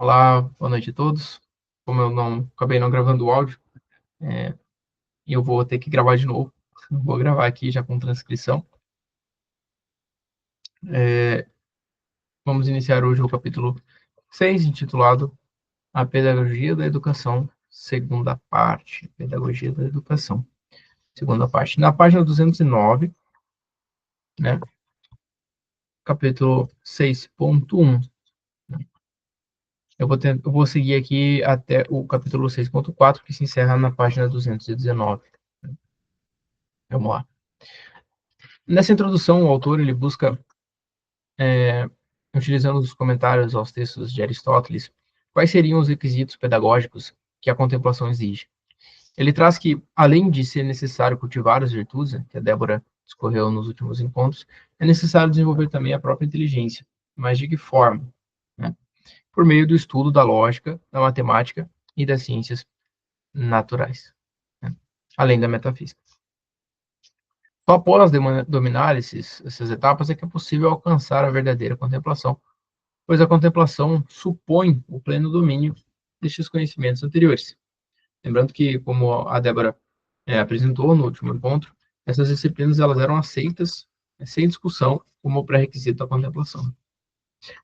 Olá, boa noite a todos. Como eu acabei não gravando o áudio, eu vou ter que gravar de novo. Vou gravar aqui já com transcrição. Vamos iniciar hoje o capítulo 6, intitulado A Pedagogia da Educação, segunda parte. Pedagogia da Educação, segunda parte. Na página 209, né, capítulo 6.1. Eu vou seguir aqui até o capítulo 6.4, que se encerra na página 219. Vamos lá. Nessa introdução, o autor ele busca, utilizando os comentários aos textos de Aristóteles, quais seriam os requisitos pedagógicos que a contemplação exige. Ele traz que, além de ser necessário cultivar as virtudes, que a Débora discorreu nos últimos encontros, é necessário desenvolver também a própria inteligência. Mas de que forma? Né? Por meio do estudo da lógica, da matemática e das ciências naturais, né? Além da metafísica. Só após dominar essas etapas é que é possível alcançar a verdadeira contemplação, pois a contemplação supõe o pleno domínio destes conhecimentos anteriores. Lembrando que, como a Débora apresentou no último encontro, essas disciplinas elas eram aceitas sem discussão como pré-requisito da contemplação.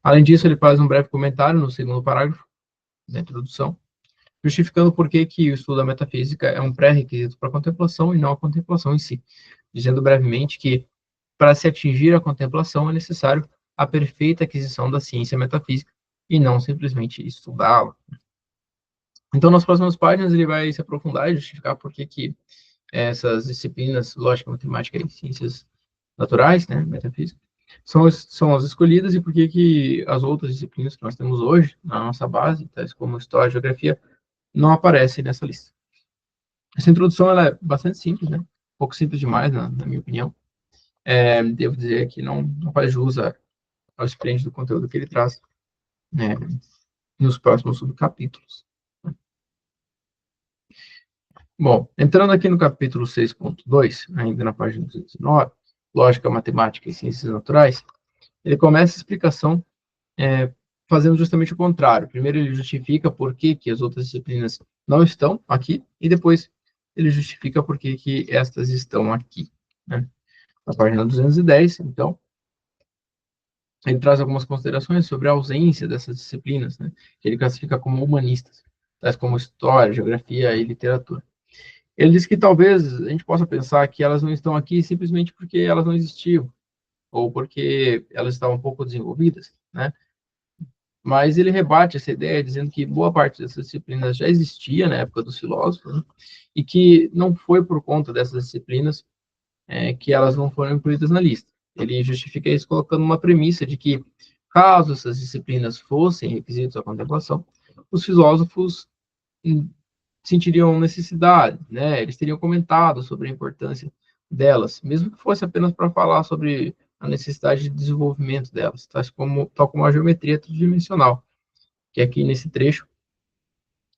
Além disso, ele faz um breve comentário no segundo parágrafo da introdução, justificando por que o estudo da metafísica é um pré-requisito para a contemplação e não a contemplação em si, dizendo brevemente que, para se atingir a contemplação, é necessário a perfeita aquisição da ciência metafísica e não simplesmente estudá-la. Então, nas próximas páginas, ele vai se aprofundar e justificar por que essas disciplinas, lógica, matemática e ciências naturais, né, metafísica, são as escolhidas e por que as outras disciplinas que nós temos hoje na nossa base, tais como História e Geografia, não aparecem nessa lista. Essa introdução ela é bastante simples, né? Um pouco simples demais, na minha opinião. Devo dizer que não faz jus ao experiente do conteúdo que ele traz, né, nos próximos subcapítulos. Bom, entrando aqui no capítulo 6.2, ainda na página 209, Lógica, Matemática e Ciências Naturais, ele começa a explicação fazendo justamente o contrário. Primeiro ele justifica por que as outras disciplinas não estão aqui, e depois ele justifica por que estas estão aqui, né? Na página 210, então, ele traz algumas considerações sobre a ausência dessas disciplinas, né, que ele classifica como humanistas, tais como História, Geografia e Literatura. Ele diz que talvez a gente possa pensar que elas não estão aqui simplesmente porque elas não existiam, ou porque elas estavam pouco desenvolvidas, né? Mas ele rebate essa ideia dizendo que boa parte dessas disciplinas já existia na época dos filósofos, né? E que não foi por conta dessas disciplinas que elas não foram incluídas na lista. Ele justifica isso colocando uma premissa de que, caso essas disciplinas fossem requisitos à contemplação, os filósofos sentiriam necessidade, né? Eles teriam comentado sobre a importância delas, mesmo que fosse apenas para falar sobre a necessidade de desenvolvimento delas, tal como a geometria tridimensional, que aqui nesse trecho,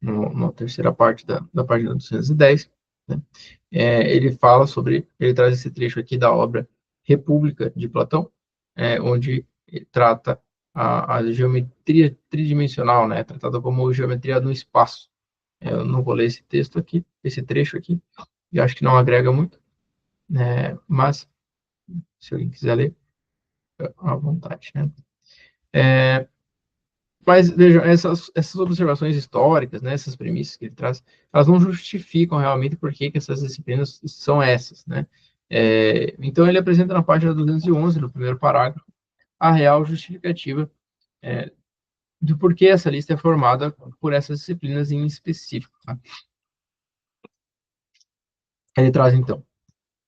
na terceira parte da página 210, né, ele traz esse trecho aqui da obra República de Platão, onde ele trata a geometria tridimensional, né, tratada como geometria no espaço. Eu não vou ler esse texto aqui, esse trecho aqui, e acho que não agrega muito, né, mas se alguém quiser ler, à vontade, né. Mas vejam, essas observações históricas, né, essas premissas que ele traz, elas não justificam realmente por que essas disciplinas são essas, né. Então ele apresenta na página 211, no primeiro parágrafo, a real justificativa de por que essa lista é formada por essas disciplinas em específico. Tá? Ele traz, então,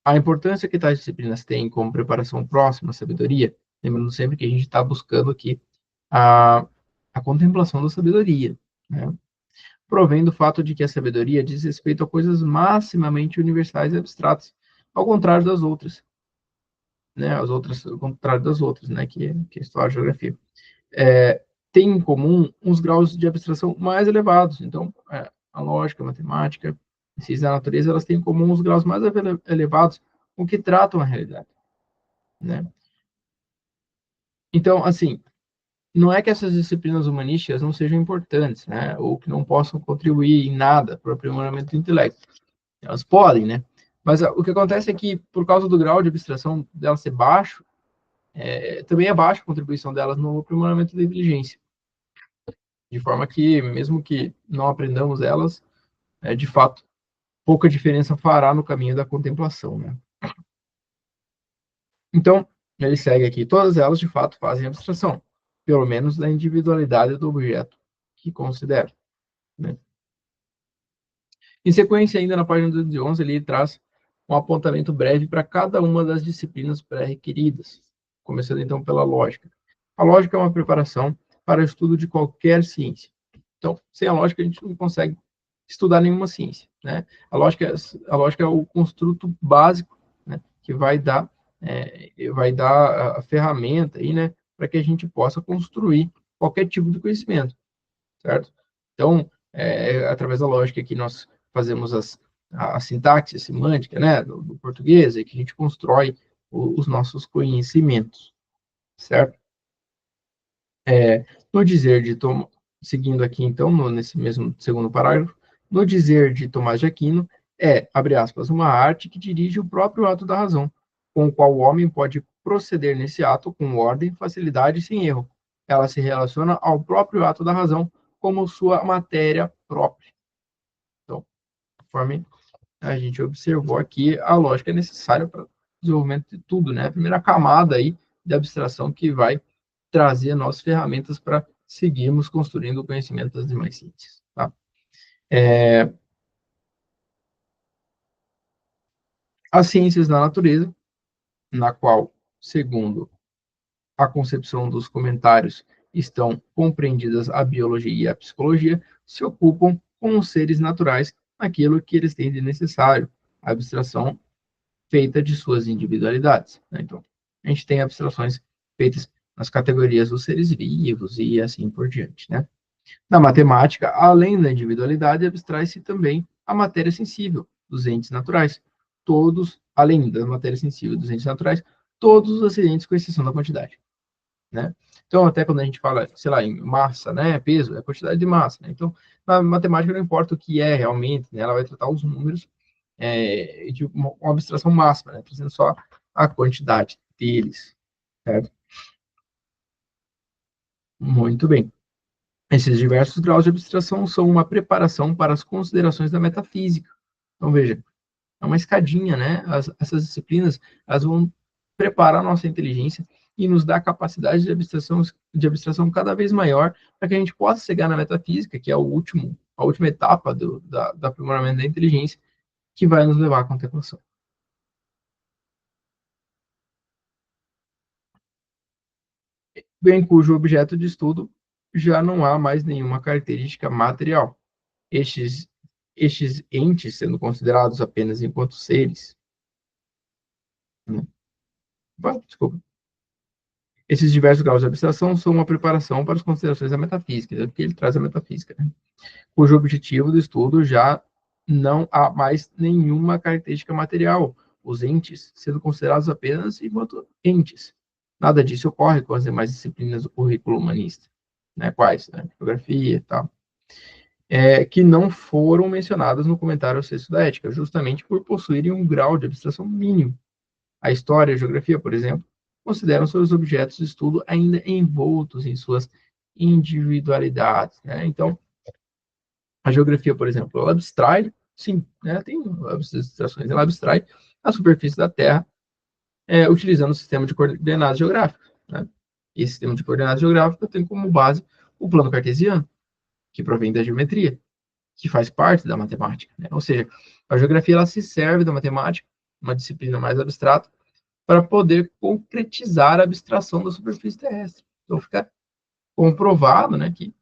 a importância que tais disciplinas têm como preparação próxima à sabedoria, lembrando sempre que a gente está buscando aqui a, a contemplação da sabedoria, né? Provém do fato de que a sabedoria diz respeito a coisas maximamente universais e abstratas, ao contrário das outras, né? Ao contrário das outras, né? Que é a história e a geografia. Tem em comum uns graus de abstração mais elevados. Então, a lógica, a matemática, a ciência da natureza, elas têm em comum os graus mais elevados com que tratam a realidade, né? Então, assim, não é que essas disciplinas humanísticas não sejam importantes, né? Ou que não possam contribuir em nada para o aprimoramento do intelecto. Elas podem, né? Mas o que acontece é que, por causa do grau de abstração dela ser baixo, também é baixa a contribuição delas no aprimoramento da inteligência. De forma que, mesmo que não aprendamos elas, de fato, pouca diferença fará no caminho da contemplação, né? Então, ele segue aqui, todas elas, de fato, fazem abstração, pelo menos da individualidade do objeto que considera, né? Em sequência, ainda na página 211, ele traz um apontamento breve para cada uma das disciplinas pré-requeridas, começando então pela lógica. A lógica é uma preparação para o estudo de qualquer ciência. Então, sem a lógica, a gente não consegue estudar nenhuma ciência, né? A lógica é o construto básico, né, que vai dar a ferramenta aí, né, para que a gente possa construir qualquer tipo de conhecimento, certo? Então, através da lógica que nós fazemos a sintaxe, a semântica, né, do português, é que a gente constrói os nossos conhecimentos, certo? No dizer de Tom, seguindo aqui então, nesse mesmo segundo parágrafo, no dizer de Tomás de Aquino, abre aspas, uma arte que dirige o próprio ato da razão, com o qual o homem pode proceder nesse ato com ordem, facilidade e sem erro. Ela se relaciona ao próprio ato da razão como sua matéria própria. Então, conforme a gente observou aqui, a lógica é necessária para o desenvolvimento de tudo, né? A primeira camada aí de abstração que vai trazer nossas ferramentas para seguirmos construindo o conhecimento das demais ciências, tá? As ciências da natureza, na qual, segundo a concepção dos comentários, estão compreendidas a biologia e a psicologia, se ocupam com os seres naturais, aquilo que eles têm de necessário, a abstração feita de suas individualidades, né? Então, a gente tem abstrações feitas nas categorias dos seres vivos e assim por diante, né? Na matemática, além da individualidade, abstrai-se também a matéria sensível dos entes naturais. Todos, além da matéria sensível dos entes naturais, todos os acidentes, com exceção da quantidade, né? Então, até quando a gente fala, sei lá, em massa, né, peso, é a quantidade de massa, né? Então, na matemática não importa o que é realmente, né? Ela vai tratar os números de uma abstração máxima, né? Trazendo só a quantidade deles, certo? Muito bem. Esses diversos graus de abstração são uma preparação para as considerações da metafísica. Então, veja, é uma escadinha, né? Essas disciplinas, elas vão preparar a nossa inteligência e nos dar capacidade de abstração cada vez maior para que a gente possa chegar na metafísica, que é a última etapa do aprimoramento da inteligência, que vai nos levar à contemplação. Bem cujo objeto de estudo já não há mais nenhuma característica material. Estes, estes entes, sendo considerados apenas enquanto seres, né? Desculpa. Esses diversos graus de abstração são uma preparação para as considerações da metafísica, é o que ele traz a metafísica, né? Cujo objetivo do estudo já não há mais nenhuma característica material, os entes sendo considerados apenas enquanto entes. Nada disso ocorre com as demais disciplinas do currículo humanista, né? Quais? Né? Geografia e tal. Que não foram mencionadas no comentário ao sexto da ética, justamente por possuírem um grau de abstração mínimo. A história e a geografia, por exemplo, consideram seus objetos de estudo ainda envoltos em suas individualidades, né? Então, a geografia, por exemplo, ela abstrai, sim, né? Tem abstrações, ela abstrai a superfície da Terra utilizando o sistema de coordenadas geográficas, né? Esse sistema de coordenadas geográficas tem como base o plano cartesiano, que provém da geometria, que faz parte da matemática, né? Ou seja, a geografia ela se serve da matemática, uma disciplina mais abstrata, para poder concretizar a abstração da superfície terrestre. Então, fica comprovado, né, que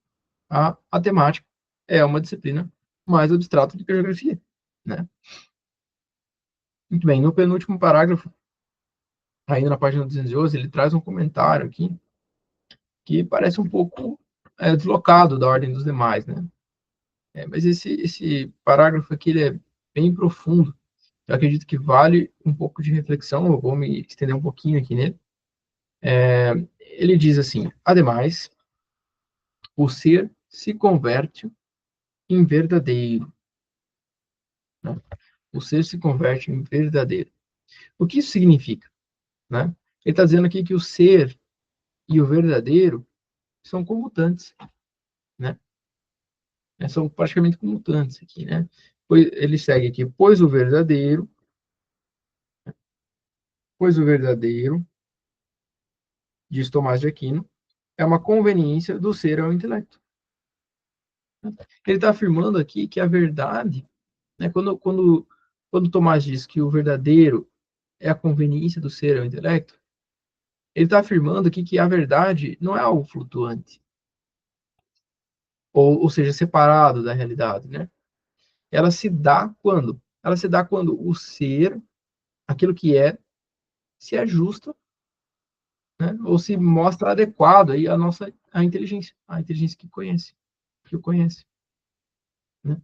a matemática é uma disciplina mais abstrata do que a geografia, né? Muito bem, no penúltimo parágrafo, ainda na página 211, ele traz um comentário aqui que parece um pouco deslocado da ordem dos demais, né? Mas esse parágrafo aqui ele é bem profundo. Eu acredito que vale um pouco de reflexão, eu vou me estender um pouquinho aqui nele. Ele diz assim: ademais, o ser se converte em verdadeiro. Né? O ser se converte em verdadeiro. O que isso significa? Né? Ele está dizendo aqui que o ser e o verdadeiro são comutantes, né? São praticamente comutantes aqui, né? Ele segue aqui, pois o verdadeiro, diz Tomás de Aquino, é uma conveniência do ser ao intelecto. Ele está afirmando aqui que a verdade, né, quando Tomás diz que o verdadeiro é a conveniência do ser ao intelecto, ele está afirmando aqui que a verdade não é algo flutuante, ou seja, separado da realidade, né? Ela se dá quando? Ela se dá quando o ser, aquilo que é, se ajusta, né? Ou se mostra adequado aí à inteligência, a inteligência que o conhece, né?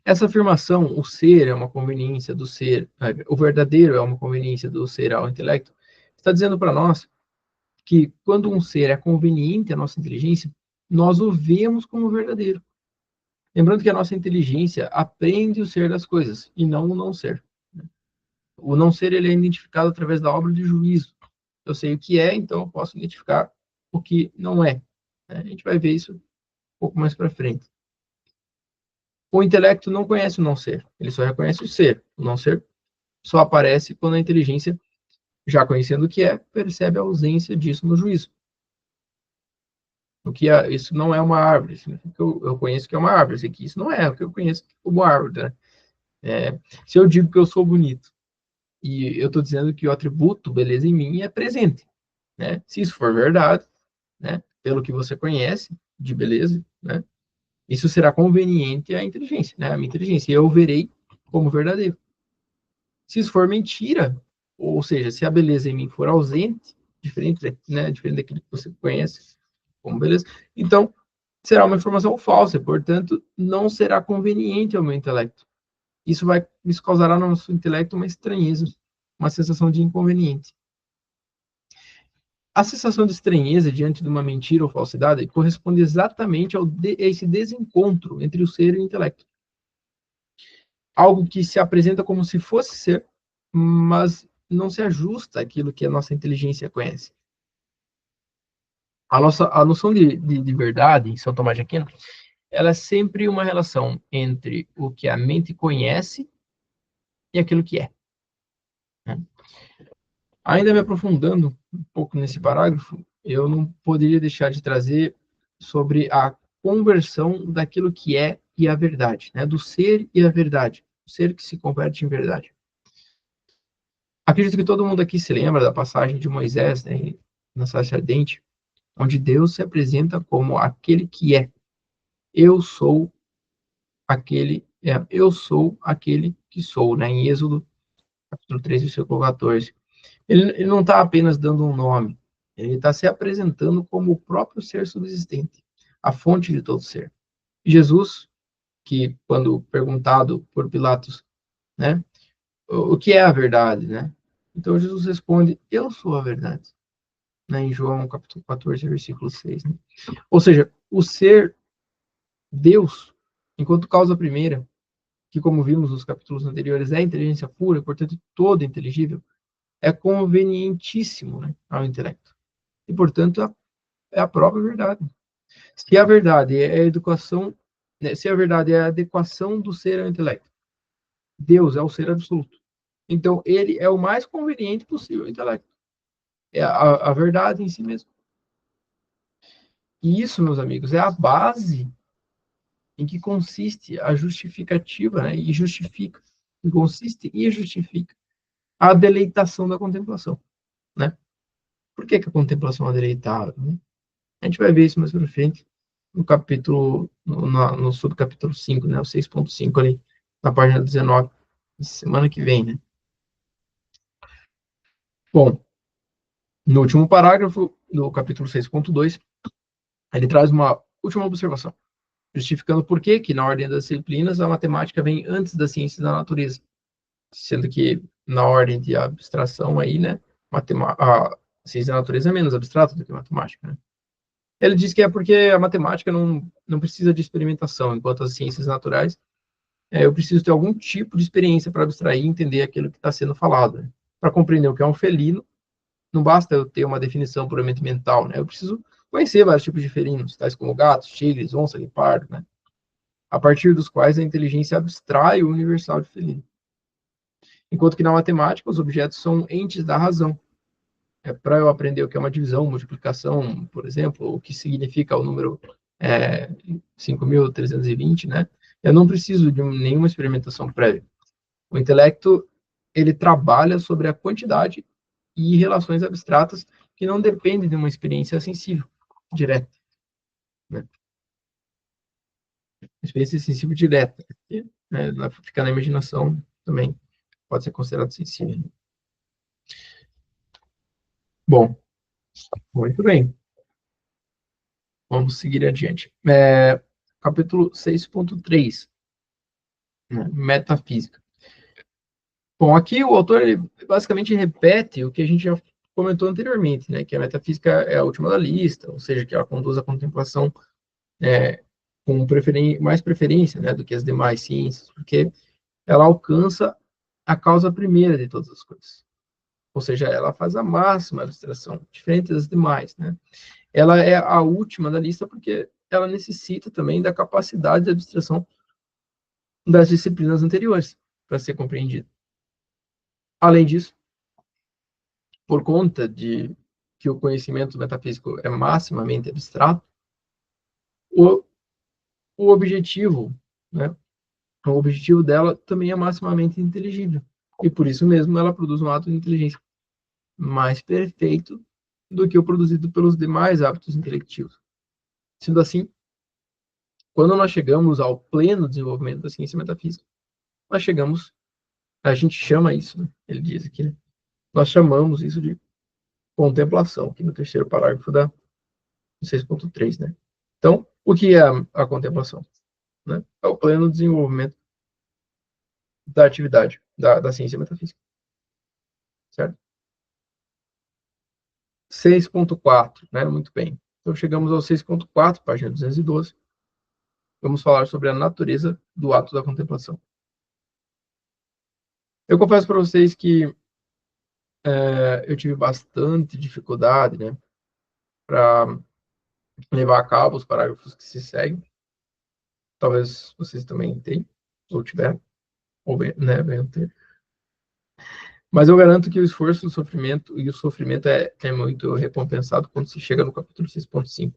Essa afirmação, o ser é uma conveniência do ser, o verdadeiro é uma conveniência do ser ao intelecto, está dizendo para nós que quando um ser é conveniente à nossa inteligência, nós o vemos como verdadeiro. Lembrando que a nossa inteligência aprende o ser das coisas e não o não ser. O não ser ele é identificado através da obra de juízo. Eu sei o que é, então eu posso identificar o que não é. A gente vai ver isso um pouco mais para frente. O intelecto não conhece o não ser, ele só reconhece o ser. O não ser só aparece quando a inteligência, já conhecendo o que é, percebe a ausência disso no juízo. Isso não é uma árvore, significa que eu conheço que é uma árvore, sei que isso não é o que eu conheço como árvore. Né? Se eu digo que eu sou bonito, e eu estou dizendo que o atributo beleza em mim é presente, né? Se isso for verdade, né? Pelo que você conhece de beleza, né? Isso será conveniente à inteligência, né? A minha inteligência, eu verei como verdadeiro. Se isso for mentira, ou seja, se a beleza em mim for ausente, diferente, né? Diferente daquilo que você conhece como beleza, então será uma informação falsa, portanto, não será conveniente ao meu intelecto. Isso causará no nosso intelecto uma estranheza, uma sensação de inconveniente. A sensação de estranheza diante de uma mentira ou falsidade corresponde exatamente a esse desencontro entre o ser e o intelecto. Algo que se apresenta como se fosse ser, mas não se ajusta àquilo que a nossa inteligência conhece. A noção de verdade, em São Tomás de Aquino, ela é sempre uma relação entre o que a mente conhece e aquilo que é. Né? Ainda me aprofundando um pouco nesse parágrafo, eu não poderia deixar de trazer sobre a conversão daquilo que é e a verdade, né? Do ser e a verdade, o ser que se converte em verdade. Acredito que todo mundo aqui se lembra da passagem de Moisés, né, na sarça ardente, onde Deus se apresenta como aquele que é. Eu sou aquele que sou, né? Em Êxodo, capítulo 3, versículo 14. Ele não está apenas dando um nome, ele está se apresentando como o próprio ser subsistente, a fonte de todo ser. Jesus, que quando perguntado por Pilatos, né, o que é a verdade, né? Então Jesus responde, eu sou a verdade, né, em João capítulo 14, versículo 6. Né? Ou seja, o ser Deus, enquanto causa primeira, que como vimos nos capítulos anteriores, é inteligência pura, portanto toda inteligível, é convenientíssimo, né, ao intelecto. E, portanto, é a própria verdade. Se a verdade é a educação, né, se a verdade é a adequação do ser ao intelecto, Deus é o ser absoluto. Então, ele é o mais conveniente possível ao intelecto. É a verdade em si mesmo. E isso, meus amigos, é a base em que consiste a justificativa, né, e justifica, que consiste e justifica a deleitação da contemplação, né? Por que a contemplação é deleitável? Né? A gente vai ver isso mais para frente no capítulo, no subcapítulo 5, né, o 6.5 ali, na página 19, semana que vem, né? Bom, no último parágrafo, do capítulo 6.2, ele traz uma última observação, justificando por que na ordem das disciplinas, a matemática vem antes das ciências da natureza, sendo que na ordem de abstração aí, né, a ciência da natureza é menos abstrata do que a matemática, né? Ele diz que é porque a matemática não precisa de experimentação, enquanto as ciências naturais, eu preciso ter algum tipo de experiência para abstrair e entender aquilo que está sendo falado. Né? Para compreender o que é um felino, não basta eu ter uma definição puramente mental, né? Eu preciso conhecer vários tipos de felinos, tais como gatos, tigres, onça, guepardo, né? A partir dos quais a inteligência abstrai o universal de felino. Enquanto que na matemática, os objetos são entes da razão. Para eu aprender o que é uma divisão, multiplicação, por exemplo, o que significa o número 5.320, né? Eu não preciso de nenhuma experimentação prévia. O intelecto, ele trabalha sobre a quantidade e relações abstratas que não dependem de uma experiência sensível, direta. Né? Experiência sensível direta, né? Ficar na imaginação também pode ser considerado sensível. Bom, muito bem. Vamos seguir adiante. Capítulo 6.3, né? Metafísica. Bom, aqui o autor ele basicamente repete o que a gente já comentou anteriormente, né? Que a metafísica é a última da lista, ou seja, que ela conduz a contemplação com mais preferência, né, do que as demais ciências, porque ela alcança a causa primeira de todas as coisas. Ou seja, ela faz a máxima abstração, diferente das demais, né? Ela é a última da lista porque ela necessita também da capacidade de abstração das disciplinas anteriores para ser compreendida. Além disso, por conta de que o conhecimento metafísico é maximamente abstrato, o, o objetivo, né, o objetivo dela também é maximamente inteligível. E por isso mesmo ela produz um ato de inteligência mais perfeito do que o produzido pelos demais hábitos intelectivos. Sendo assim, quando nós chegamos ao pleno desenvolvimento da ciência metafísica, nós chegamos, a gente chama isso, né? Ele diz aqui, né? Nós chamamos isso de contemplação, aqui no terceiro parágrafo da 6.3, né? Então, o que é a contemplação? Né? É o pleno desenvolvimento da atividade da ciência metafísica, certo? 6.4, né? Muito bem. Então, chegamos ao 6.4, página 212. Vamos falar sobre a natureza do ato da contemplação. Eu confesso para vocês que eu tive bastante dificuldade, né, para levar a cabo os parágrafos que se seguem. Talvez vocês também tenham, ou tiveram, ou né, venham ter. Mas eu garanto que o esforço e o sofrimento é muito recompensado quando se chega no capítulo 6.5,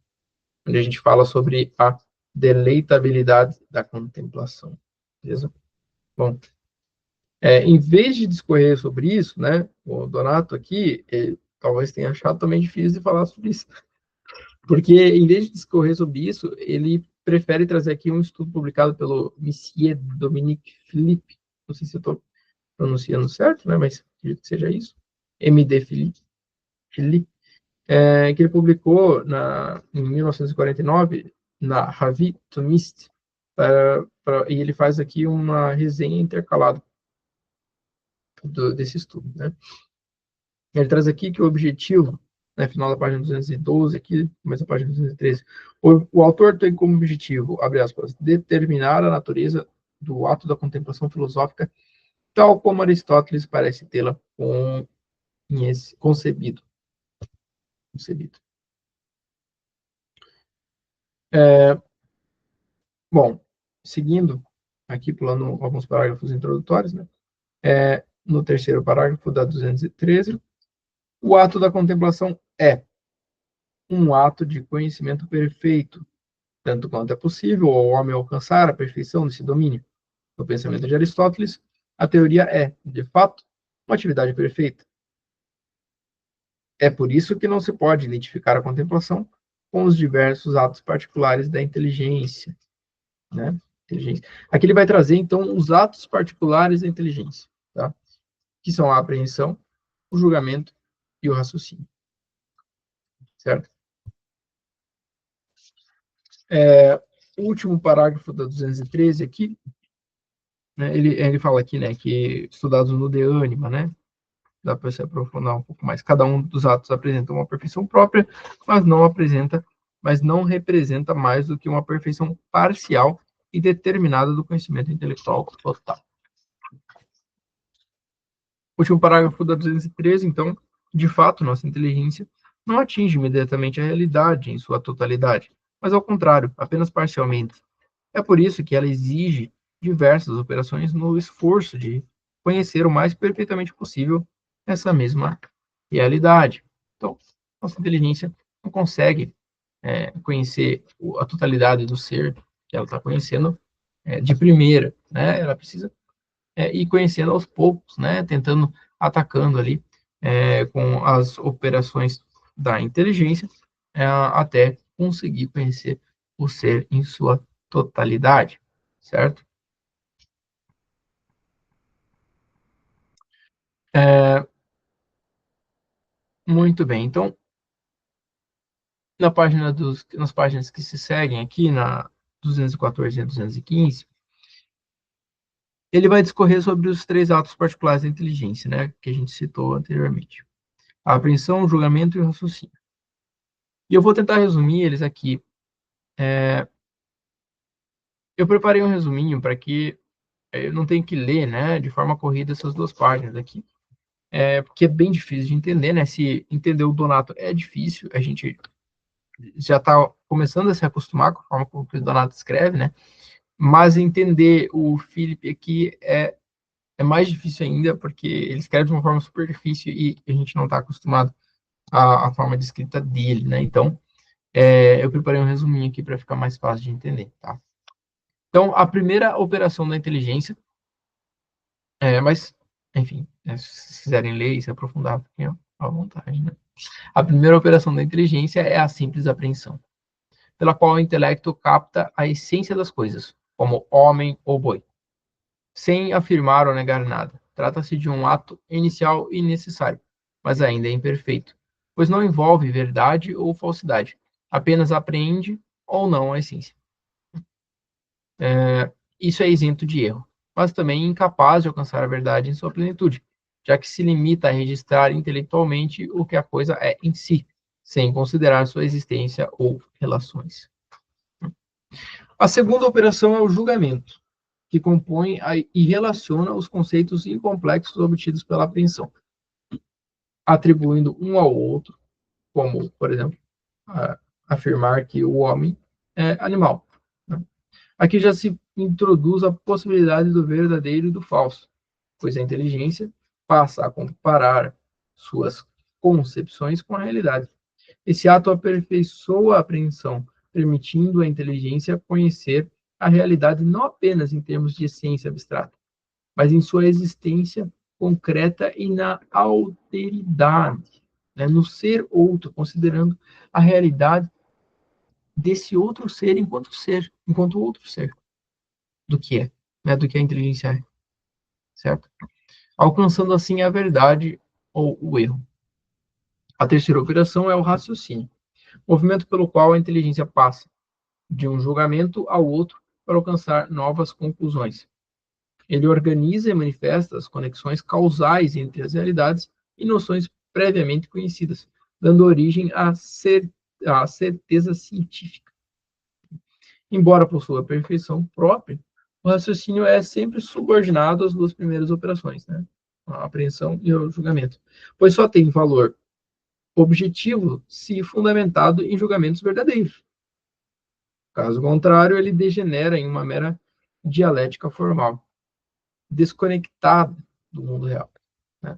onde a gente fala sobre a deleitabilidade da contemplação. Beleza? Bom, em vez de discorrer sobre isso, né, o Donato aqui, talvez tenha achado também difícil de falar sobre isso, porque em vez de discorrer sobre isso, ele prefere trazer aqui um estudo publicado pelo Monsieur Dominique Philippe, não sei se eu estou pronunciando certo, né, mas acredito que seja isso, MD Philippe, que ele publicou em 1949 na Revue Thomiste, e ele faz aqui uma resenha intercalada desse estudo, né? Ele traz aqui que o objetivo, né, final da página 212, aqui, começa a página 213, o autor tem como objetivo, abre aspas, determinar a natureza do ato da contemplação filosófica, tal como Aristóteles parece tê-la concebido. Bom, seguindo, aqui pulando alguns parágrafos introdutórios, né? No terceiro parágrafo da 213, o ato da contemplação é um ato de conhecimento perfeito, tanto quanto é possível ao homem alcançar a perfeição desse domínio. No pensamento de Aristóteles, a teoria é, de fato, uma atividade perfeita. É por isso que não se pode identificar a contemplação com os diversos atos particulares da inteligência, né? Inteligência. Aqui ele vai trazer, então, os atos particulares da inteligência, tá? Que são a apreensão, o julgamento e o raciocínio, certo? O último parágrafo da 213 aqui, né, ele fala aqui, né, que estudados no De Anima, né, dá para se aprofundar um pouco mais. Cada um dos atos apresenta uma perfeição própria, mas não apresenta mas não representa mais do que uma perfeição parcial e determinada do conhecimento intelectual total. Último parágrafo da 213, então, de fato, nossa inteligência não atinge imediatamente a realidade em sua totalidade, mas ao contrário, apenas parcialmente. É por isso que ela exige diversas operações no esforço de conhecer o mais perfeitamente possível essa mesma realidade. Então, nossa inteligência não consegue conhecer a totalidade do ser que ela está conhecendo de primeira, né? Ela precisa ir conhecendo aos poucos, né? Tentando, atacando ali com as operações da inteligência até conseguir conhecer o ser em sua totalidade, certo? É, muito bem. Então, nas páginas que se seguem aqui, na 214 e 215, ele vai discorrer sobre os três atos particulares da inteligência, né, que a gente citou anteriormente: a apreensão, o julgamento e o raciocínio. E eu vou tentar resumir eles aqui. Eu preparei um resuminho para que eu não tenha que ler, né, de forma corrida essas duas páginas aqui, porque é bem difícil de entender, né? Se entender o Donato é difícil, a gente já está começando a se acostumar com a forma como o Donato escreve, né? Mas entender o Felipe aqui é mais difícil ainda, porque ele escreve de uma forma super difícil e a gente não está acostumado à forma de escrita dele, né? Então, eu preparei um resuminho aqui para ficar mais fácil de entender, tá? Então, a primeira operação da inteligência, mas, enfim, né, se quiserem ler e se aprofundar, fiquem à vontade, né? A primeira operação da inteligência é a simples apreensão, pela qual o intelecto capta a essência das coisas, como homem ou boi, sem afirmar ou negar nada. Trata-se de um ato inicial e necessário, mas ainda é imperfeito, pois não envolve verdade ou falsidade, apenas apreende ou não a essência. Isso é isento de erro, mas também incapaz de alcançar a verdade em sua plenitude, já que se limita a registrar intelectualmente o que a coisa é em si, sem considerar sua existência ou relações. A segunda operação é o julgamento, que compõe e relaciona os conceitos incomplexos obtidos pela apreensão, atribuindo um ao outro, como, por exemplo, afirmar que o homem é animal. Né? Aqui já se introduz a possibilidade do verdadeiro e do falso, pois a inteligência passa a comparar suas concepções com a realidade. Esse ato aperfeiçoa a apreensão, permitindo à inteligência conhecer a realidade não apenas em termos de essência abstrata, mas em sua existência concreta e na alteridade, né? No ser outro, considerando a realidade desse outro ser, enquanto outro ser, do que é, né? Do que a inteligência é, certo? Alcançando assim a verdade ou o erro. A terceira operação é o raciocínio, movimento pelo qual a inteligência passa de um julgamento ao outro para alcançar novas conclusões. Ele organiza e manifesta as conexões causais entre as realidades e noções previamente conhecidas, dando origem à certeza científica. Embora possua a perfeição própria, o raciocínio é sempre subordinado às duas primeiras operações, né? A apreensão e o julgamento, pois só tem valor objetivo se fundamentado em julgamentos verdadeiros. Caso contrário, ele degenera em uma mera dialética formal, desconectada do mundo real. Né?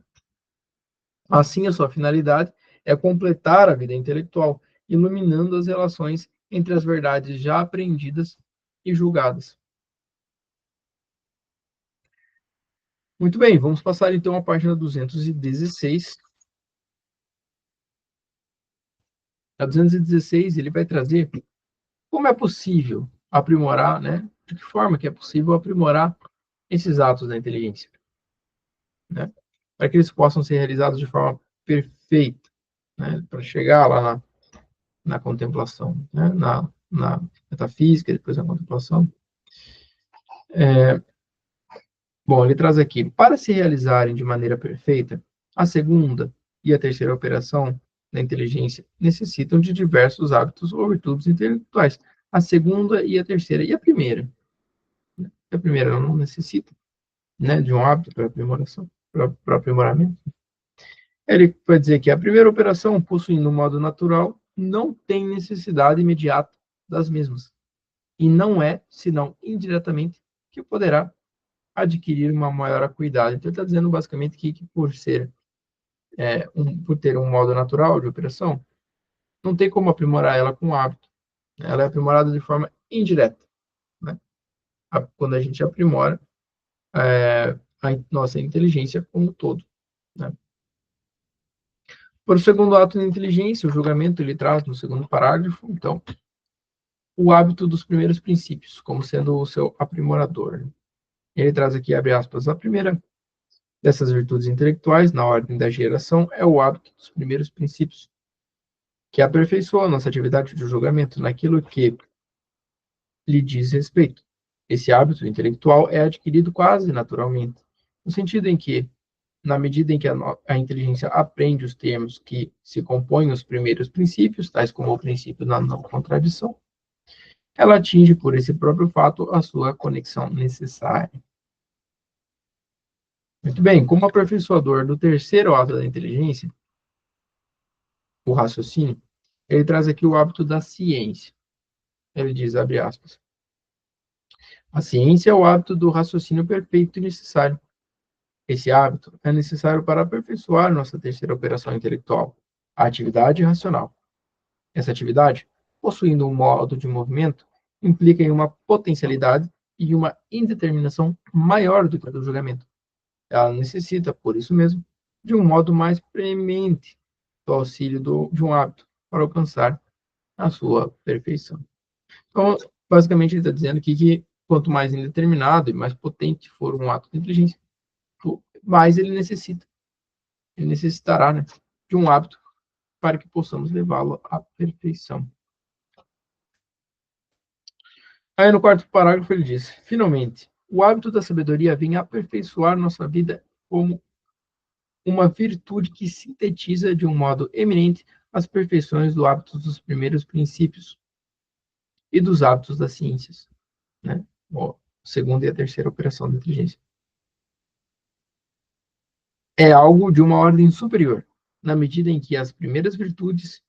Assim, a sua finalidade é completar a vida intelectual, iluminando as relações entre as verdades já aprendidas e julgadas. Muito bem, vamos passar então à página 216. A 216 ele vai trazer como é possível aprimorar, né? De que forma que é possível aprimorar esses atos da inteligência, né? Para que eles possam ser realizados de forma perfeita, né? Para chegar lá na contemplação, né? Na metafísica, depois na contemplação. Bom, ele traz aqui, para se realizarem de maneira perfeita, a segunda e a terceira operação da inteligência necessitam de diversos hábitos ou virtudes intelectuais. A segunda e a terceira. E a primeira? A primeira ela não necessita, né, de um hábito para aprimoração, para aprimoramento. Ele vai dizer que a primeira operação, possuindo um modo natural, não tem necessidade imediata das mesmas. E não é, senão indiretamente, que poderá adquirir uma maior acuidade. Então, ele está dizendo basicamente que por ser por ter um modo natural de operação, não tem como aprimorar ela com hábito. Ela é aprimorada de forma indireta, né? Quando a gente aprimora a nossa inteligência como um todo, né? Por o segundo ato de inteligência, o julgamento, ele traz no segundo parágrafo, então, o hábito dos primeiros princípios, como sendo o seu aprimorador, né? Ele traz aqui, abre aspas, a primeira dessas virtudes intelectuais, na ordem da geração, é o hábito dos primeiros princípios, que aperfeiçoa a nossa atividade de julgamento naquilo que lhe diz respeito. Esse hábito intelectual é adquirido quase naturalmente, no sentido em que, na medida em que a inteligência aprende os termos que se compõem os primeiros princípios, tais como o princípio da não contradição, ela atinge por esse próprio fato a sua conexão necessária. Muito bem, como aperfeiçoador do terceiro ato da inteligência, o raciocínio, ele traz aqui o hábito da ciência. Ele diz, abre aspas, a ciência é o hábito do raciocínio perfeito e necessário. Esse hábito é necessário para aperfeiçoar nossa terceira operação intelectual, a atividade racional. Essa atividade, possuindo um modo de movimento, implica em uma potencialidade e uma indeterminação maior do que a do julgamento. Ela necessita, por isso mesmo, de um modo mais premente do auxílio de um hábito para alcançar a sua perfeição. Então, basicamente, ele está dizendo aqui que quanto mais indeterminado e mais potente for um ato de inteligência, mais ele necessitará, né, de um hábito para que possamos levá-lo à perfeição. Aí no quarto parágrafo ele diz: finalmente, o hábito da sabedoria vem aperfeiçoar nossa vida como uma virtude que sintetiza de um modo eminente as perfeições do hábito dos primeiros princípios e dos hábitos das ciências, né? A segunda e a terceira operação da inteligência. É algo de uma ordem superior, na medida em que as primeiras virtudes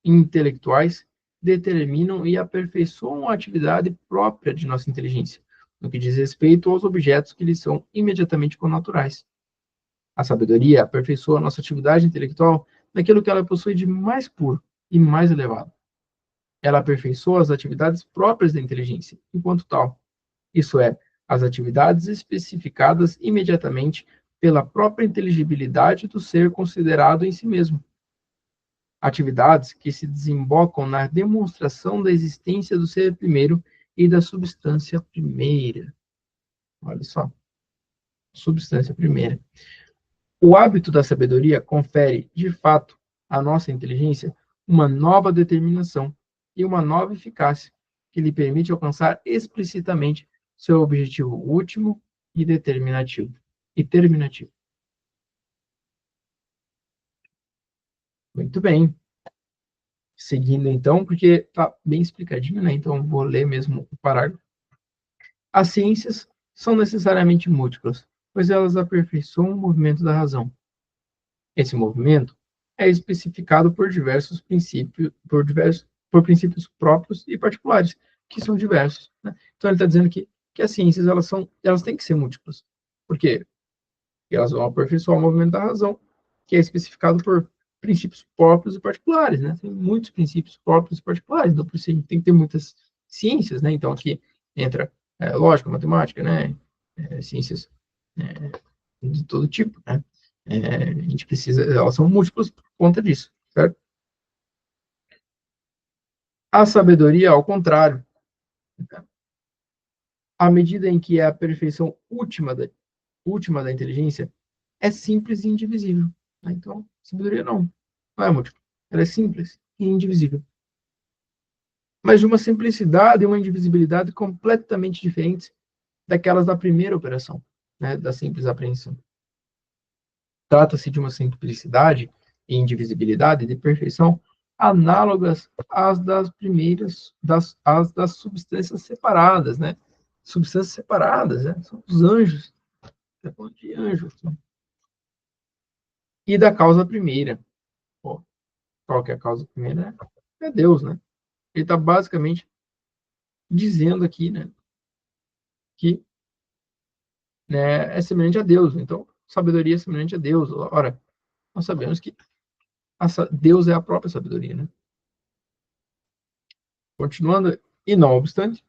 intelectuais determinam e aperfeiçoam a atividade própria de nossa inteligência, no que diz respeito aos objetos que lhes são imediatamente connaturais. A sabedoria aperfeiçoa a nossa atividade intelectual naquilo que ela possui de mais puro e mais elevado. Ela aperfeiçoa as atividades próprias da inteligência, enquanto tal. Isso é, as atividades especificadas imediatamente pela própria inteligibilidade do ser considerado em si mesmo. Atividades que se desembocam na demonstração da existência do ser primeiro e da substância primeira. Olha só, substância primeira. O hábito da sabedoria confere, de fato, à nossa inteligência uma nova determinação e uma nova eficácia, que lhe permite alcançar explicitamente seu objetivo último e determinativo. E terminativo. Muito bem. Seguindo então, porque está bem explicadinho, né? Então vou ler mesmo o parágrafo. As ciências são necessariamente múltiplas, pois elas aperfeiçoam o movimento da razão. Esse movimento é especificado por diversos princípios, por princípios próprios e particulares, que são diversos, né? Então ele está dizendo que as ciências elas têm que ser múltiplas. Por quê? Porque elas vão aperfeiçoar o movimento da razão, que é especificado por princípios próprios e particulares, né? Tem muitos princípios próprios e particulares, então por isso a gente tem que ter muitas ciências, né? Então aqui entra lógica, matemática, né? Ciências de todo tipo, né? A gente precisa, elas são múltiplas por conta disso, certo? A sabedoria, ao contrário, à medida em que é a perfeição última da inteligência, é simples e indivisível, né? Então, sabedoria não é múltipla. Ela é simples e indivisível. Mas de uma simplicidade e uma indivisibilidade completamente diferentes daquelas da primeira operação, né? Da simples apreensão. Trata-se de uma simplicidade e indivisibilidade de perfeição análogas às das primeiras, às das substâncias separadas, né? Substâncias separadas, né? São os anjos, tá falando de anjos, né? E da causa primeira. Pô, qual que é a causa primeira? É Deus, né? Ele está basicamente dizendo aqui, né, que, né, é semelhante a Deus. Então, sabedoria é semelhante a Deus. Ora, nós sabemos que Deus é a própria sabedoria, né? Continuando, e não obstante,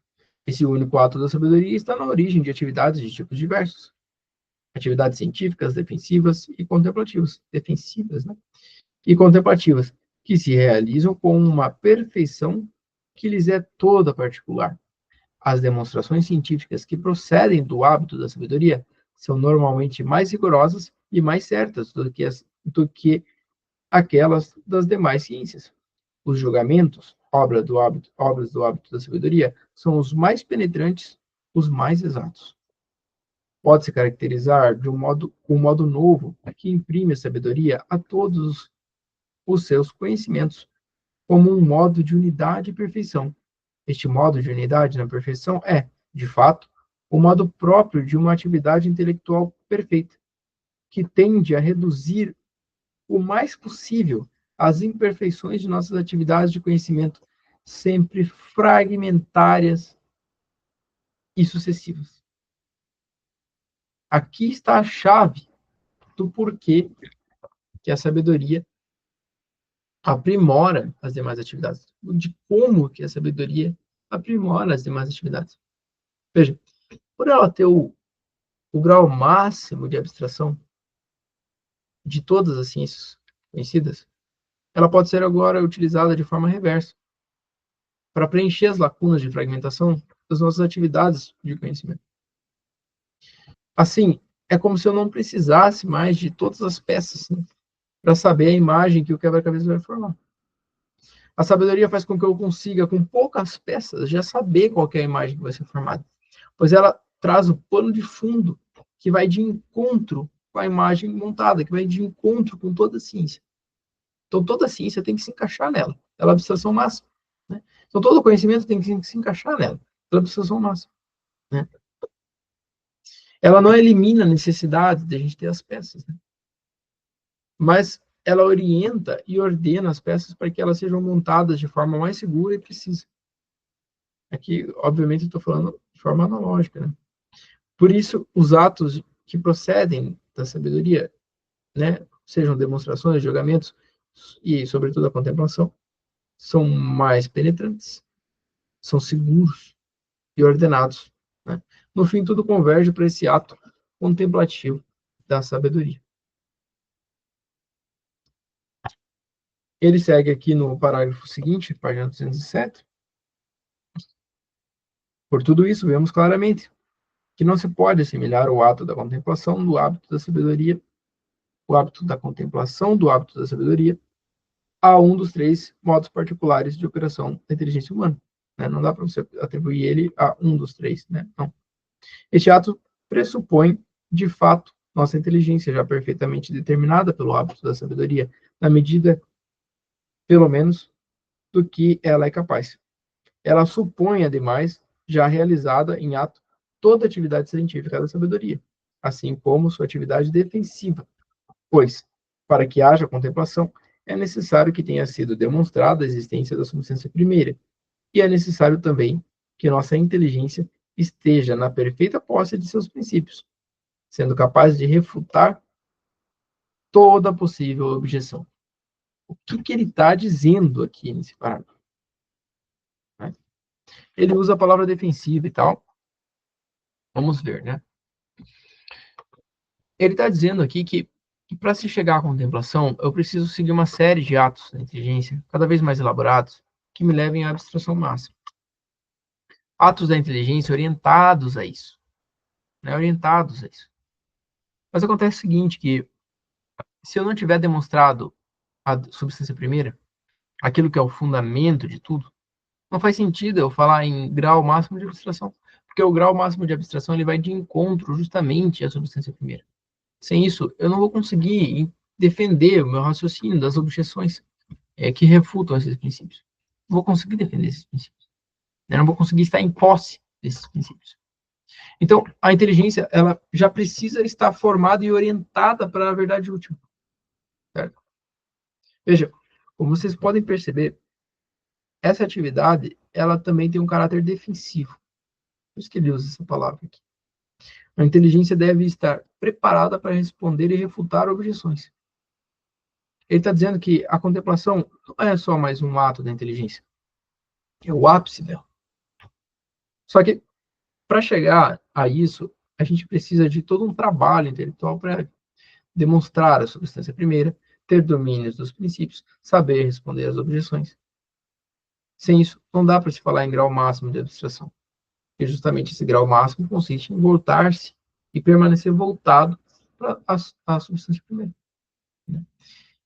esse único ato da sabedoria está na origem de atividades de tipos diversos. Atividades científicas, defensivas e contemplativas. Defensivas, né? E contemplativas, que se realizam com uma perfeição que lhes é toda particular. As demonstrações científicas que procedem do hábito da sabedoria são normalmente mais rigorosas e mais certas do que aquelas das demais ciências. Os julgamentos, obras do hábito da sabedoria, são os mais penetrantes, os mais exatos. Pode-se caracterizar de um modo novo que imprime a sabedoria a todos os seus conhecimentos, como um modo de unidade e perfeição. Este modo de unidade na perfeição é, de fato, o modo próprio de uma atividade intelectual perfeita, que tende a reduzir o mais possível as imperfeições de nossas atividades de conhecimento, sempre fragmentárias e sucessivas. Aqui está a chave do porquê que a sabedoria aprimora as demais atividades, de como que a sabedoria aprimora as demais atividades. Veja, por ela ter o grau máximo de abstração de todas as ciências conhecidas, ela pode ser agora utilizada de forma reversa, para preencher as lacunas de fragmentação das nossas atividades de conhecimento. Assim, é como se eu não precisasse mais de todas as peças, né, para saber a imagem que o quebra-cabeça vai formar. A sabedoria faz com que eu consiga, com poucas peças, já saber qual é a imagem que vai ser formada, pois ela traz o pano de fundo que vai de encontro com a imagem montada, que vai de encontro com toda a ciência. Então, toda a ciência tem que se encaixar nela. Ela é a abstração máxima. Né? Então, todo o conhecimento tem que se encaixar nela. Ela é a abstração máxima. Né? Ela não elimina a necessidade de a gente ter as peças, né? Mas ela orienta e ordena as peças para que elas sejam montadas de forma mais segura e precisa. Aqui, obviamente, eu estou falando de forma analógica. Né? Por isso, os atos que procedem da sabedoria, né, sejam demonstrações, julgamentos e, sobretudo, a contemplação, são mais penetrantes, são seguros e ordenados. Né? No fim, tudo converge para esse ato contemplativo da sabedoria. Ele segue aqui no parágrafo seguinte, página 207. Por tudo isso, vemos claramente que não se pode assimilar o ato da contemplação do hábito da sabedoria, o hábito da contemplação do hábito da sabedoria, a um dos três modos particulares de operação da inteligência humana. Né? Não dá para você atribuir ele a um dos três. Né? Não. Este ato pressupõe, de fato, nossa inteligência já perfeitamente determinada pelo hábito da sabedoria, na medida, pelo menos, do que ela é capaz. Ela supõe, ademais, já realizada em ato toda a atividade científica da sabedoria, assim como sua atividade defensiva, pois, para que haja contemplação, é necessário que tenha sido demonstrada a existência da substância primeira, e é necessário também que nossa inteligência esteja na perfeita posse de seus princípios, sendo capaz de refutar toda possível objeção. O que ele está dizendo aqui nesse parágrafo? Né? Ele usa a palavra defensiva e tal. Vamos ver, né? Ele está dizendo aqui que para se chegar à contemplação, eu preciso seguir uma série de atos da inteligência, cada vez mais elaborados, que me levem à abstração máxima. Atos da inteligência orientados a isso. Né? Orientados a isso. Mas acontece o seguinte, que se eu não tiver demonstrado a substância primeira, aquilo que é o fundamento de tudo, não faz sentido eu falar em grau máximo de abstração, porque o grau máximo de abstração ele vai de encontro justamente à substância primeira. Sem isso, eu não vou conseguir defender o meu raciocínio das objeções que refutam esses princípios. Não vou conseguir defender esses princípios. Eu não vou conseguir estar em posse desses princípios. Então, a inteligência, ela já precisa estar formada e orientada para a verdade última. Certo? Veja, como vocês podem perceber, essa atividade, ela também tem um caráter defensivo. Por isso que ele usa essa palavra aqui. A inteligência deve estar preparada para responder e refutar objeções. Ele está dizendo que a contemplação não é só mais um ato da inteligência, é o ápice dela. Só que, para chegar a isso, a gente precisa de todo um trabalho intelectual para demonstrar a substância primeira, ter domínio dos princípios, saber responder às objeções. Sem isso, não dá para se falar em grau máximo de abstração. E justamente esse grau máximo consiste em voltar-se e permanecer voltado para a substância primeira.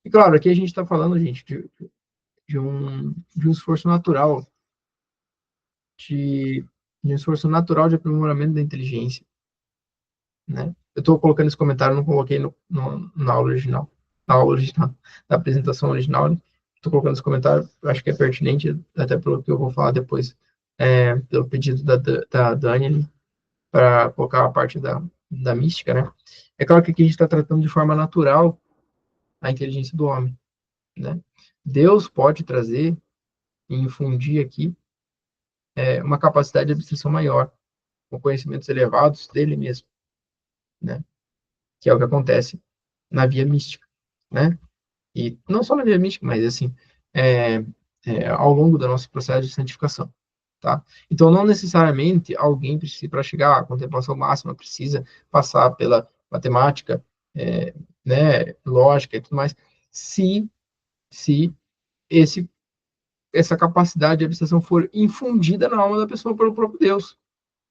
E claro, aqui a gente está falando, gente, de um esforço natural, de um esforço natural de aprimoramento da inteligência. Né? Eu estou colocando esse comentário, não coloquei na aula original, na apresentação original. Estou colocando esse comentário, acho que é pertinente, até pelo que eu vou falar depois, pelo pedido da Dani, para colocar a parte da mística, né? É claro que aqui a gente está tratando de forma natural a inteligência do homem, né? Deus pode trazer e infundir aqui uma capacidade de abstração maior, com conhecimentos elevados dele mesmo, né? Que é o que acontece na via mística, né? E não só na via mística, mas assim, ao longo do nosso processo de santificação, tá? Então, não necessariamente alguém precisa, para chegar à contemplação máxima, precisa passar pela matemática, né, lógica e tudo mais, se essa capacidade de abstração for infundida na alma da pessoa pelo próprio Deus,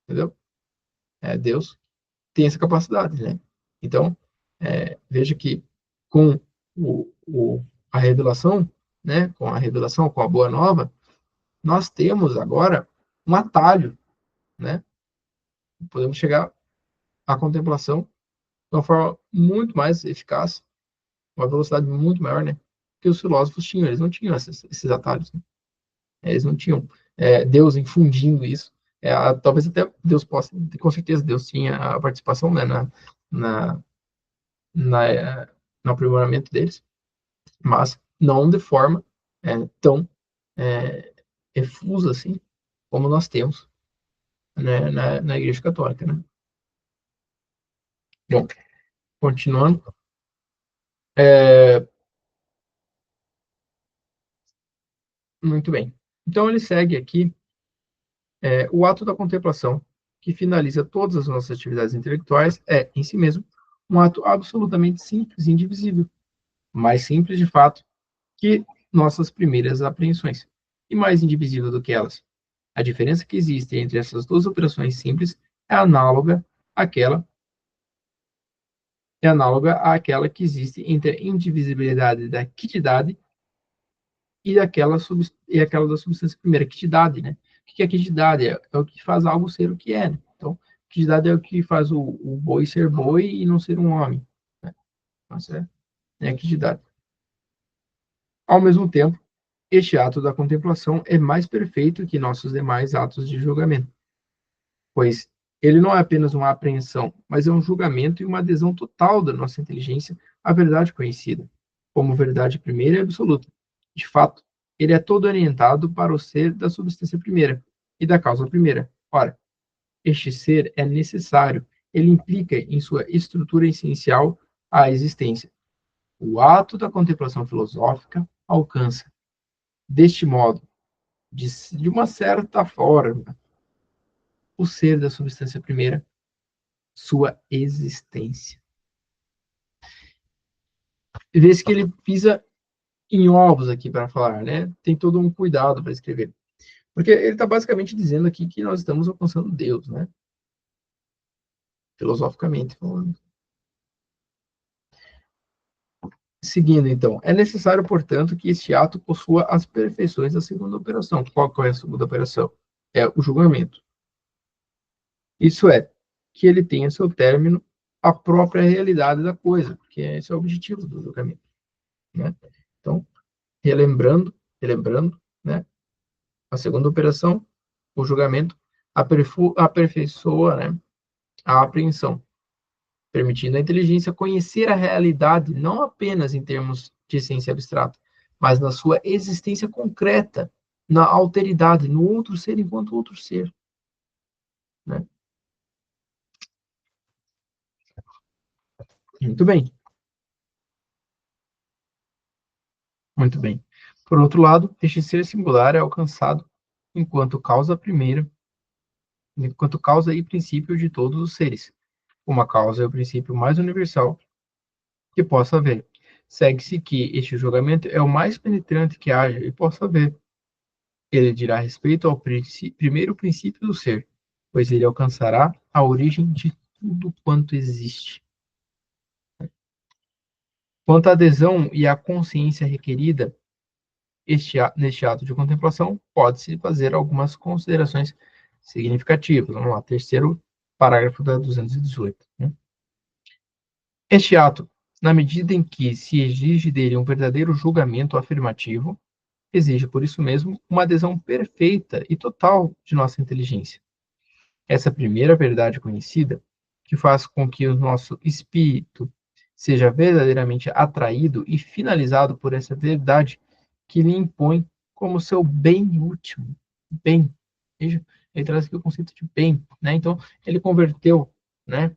entendeu? Deus tem essa capacidade, né? Então, veja que com a revelação, né, com a boa nova, nós temos agora um atalho, né? Podemos chegar à contemplação de uma forma muito mais eficaz, uma velocidade muito maior, né? Que os filósofos tinham. Eles não tinham esses atalhos, né? Eles não tinham Deus infundindo isso. Talvez até Deus possa, com certeza Deus tinha a participação, né, na, na, no aprimoramento deles, mas não de forma tão efusa assim, como nós temos, né, na Igreja Católica, né? Bom, continuando. Muito bem. Então, ele segue aqui o ato da contemplação, que finaliza todas as nossas atividades intelectuais, em si mesmo, um ato absolutamente simples e indivisível, mais simples, de fato, que nossas primeiras apreensões, e mais indivisível do que elas. A diferença que existe entre essas duas operações simples àquela é análoga àquela que existe entre a indivisibilidade da quitidade e aquela da substância primeira, quitidade, né? O que é quitidade? É o que faz algo ser o que é, né? Então, quitidade é o que faz o boi ser boi e não ser um homem, né? Essa é a quitidade. Ao mesmo tempo, este ato da contemplação é mais perfeito que nossos demais atos de julgamento, pois ele não é apenas uma apreensão, mas é um julgamento e uma adesão total da nossa inteligência à verdade conhecida, como verdade primeira e absoluta. De fato, ele é todo orientado para o ser da substância primeira e da causa primeira. Ora, este ser é necessário, ele implica em sua estrutura essencial a existência. O ato da contemplação filosófica alcança, deste modo, de uma certa forma, o ser da substância primeira, sua existência. Vê-se que ele pisa em ovos aqui para falar, né? Tem todo um cuidado para escrever. Porque ele está basicamente dizendo aqui que nós estamos alcançando Deus, né? Filosoficamente falando. Seguindo, então, é necessário, portanto, que este ato possua as perfeições da segunda operação. Qual é a segunda operação? É o julgamento. Isso é, que ele tenha seu término a própria realidade da coisa, porque esse é o objetivo do julgamento, né? Então, relembrando, né? A segunda operação, o julgamento, aperfeiçoa, né, a apreensão, permitindo à inteligência conhecer a realidade não apenas em termos de essência abstrata, mas na sua existência concreta, na alteridade, no outro ser enquanto outro ser, né? Muito bem, muito bem. Por outro lado, este ser singular é alcançado enquanto causa primeira, enquanto causa e princípio de todos os seres. Uma causa é o princípio mais universal que possa haver. Segue-se que este julgamento é o mais penetrante que haja e possa haver. Ele dirá respeito ao primeiro princípio do ser, pois ele alcançará a origem de tudo quanto existe. Quanto à adesão e à consciência requerida neste ato de contemplação, pode-se fazer algumas considerações significativas. Vamos lá, terceiro parágrafo da 218. Né? Este ato, na medida em que se exige dele um verdadeiro julgamento afirmativo, exige, por isso mesmo, uma adesão perfeita e total de nossa inteligência. Essa primeira verdade conhecida, que faz com que o nosso espírito seja verdadeiramente atraído e finalizado por essa verdade que lhe impõe como seu bem último. Bem. Veja, ele traz aqui o conceito de bem, né? Então, ele converteu, né,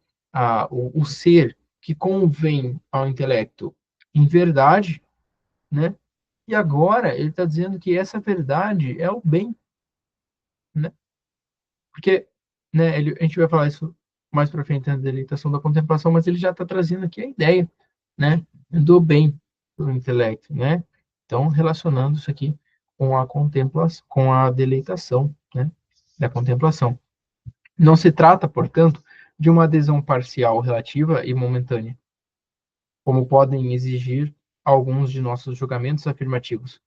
o ser que convém ao intelecto em verdade, né? E agora ele está dizendo que essa verdade é o bem, né? Porque, né, a gente vai falar isso mais para frente na deleitação da contemplação, mas ele já está trazendo aqui a ideia, né, do bem do intelecto, né? Então, relacionando isso aqui com a contemplação, com a deleitação, né, da contemplação. Não se trata, portanto, de uma adesão parcial, relativa e momentânea, como podem exigir alguns de nossos julgamentos afirmativos,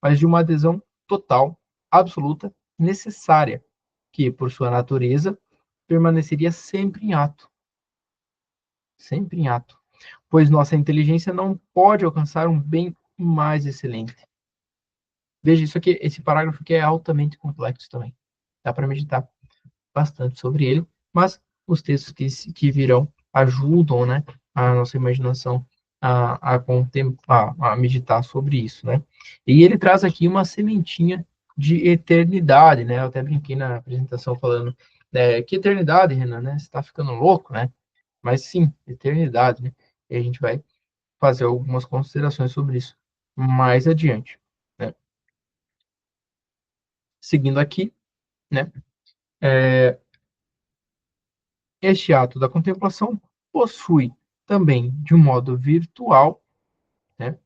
mas de uma adesão total, absoluta, necessária, que, por sua natureza, permaneceria sempre em ato, pois nossa inteligência não pode alcançar um bem mais excelente. Veja, isso aqui, esse parágrafo aqui é altamente complexo também. Dá para meditar bastante sobre ele, mas os textos que virão ajudam, né, a nossa imaginação a contemplar, a meditar sobre isso, né? E ele traz aqui uma sementinha de eternidade, né? Eu até brinquei na apresentação falando, que eternidade, Renan, né? Você está ficando louco, né? Mas sim, eternidade, né? E a gente vai fazer algumas considerações sobre isso mais adiante, né? Seguindo aqui, né? É, Este ato da contemplação possui também, de um modo virtual, né,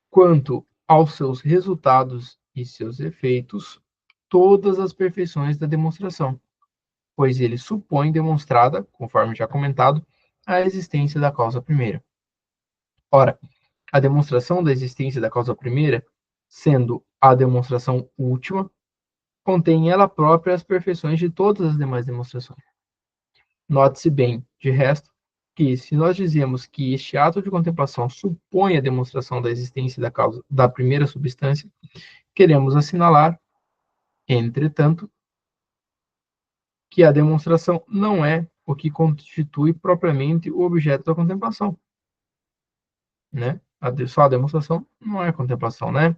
quanto aos seus resultados e seus efeitos, todas as perfeições da demonstração, pois ele supõe demonstrada, conforme já comentado, a existência da causa primeira. Ora, a demonstração da existência da causa primeira, sendo a demonstração última, contém ela própria as perfeições de todas as demais demonstrações. Note-se bem, de resto, que se nós dizemos que este ato de contemplação supõe a demonstração da existência da causa da primeira substância, queremos assinalar, entretanto, que a demonstração não é o que constitui propriamente o objeto da contemplação, né? Só a demonstração não é a contemplação, né?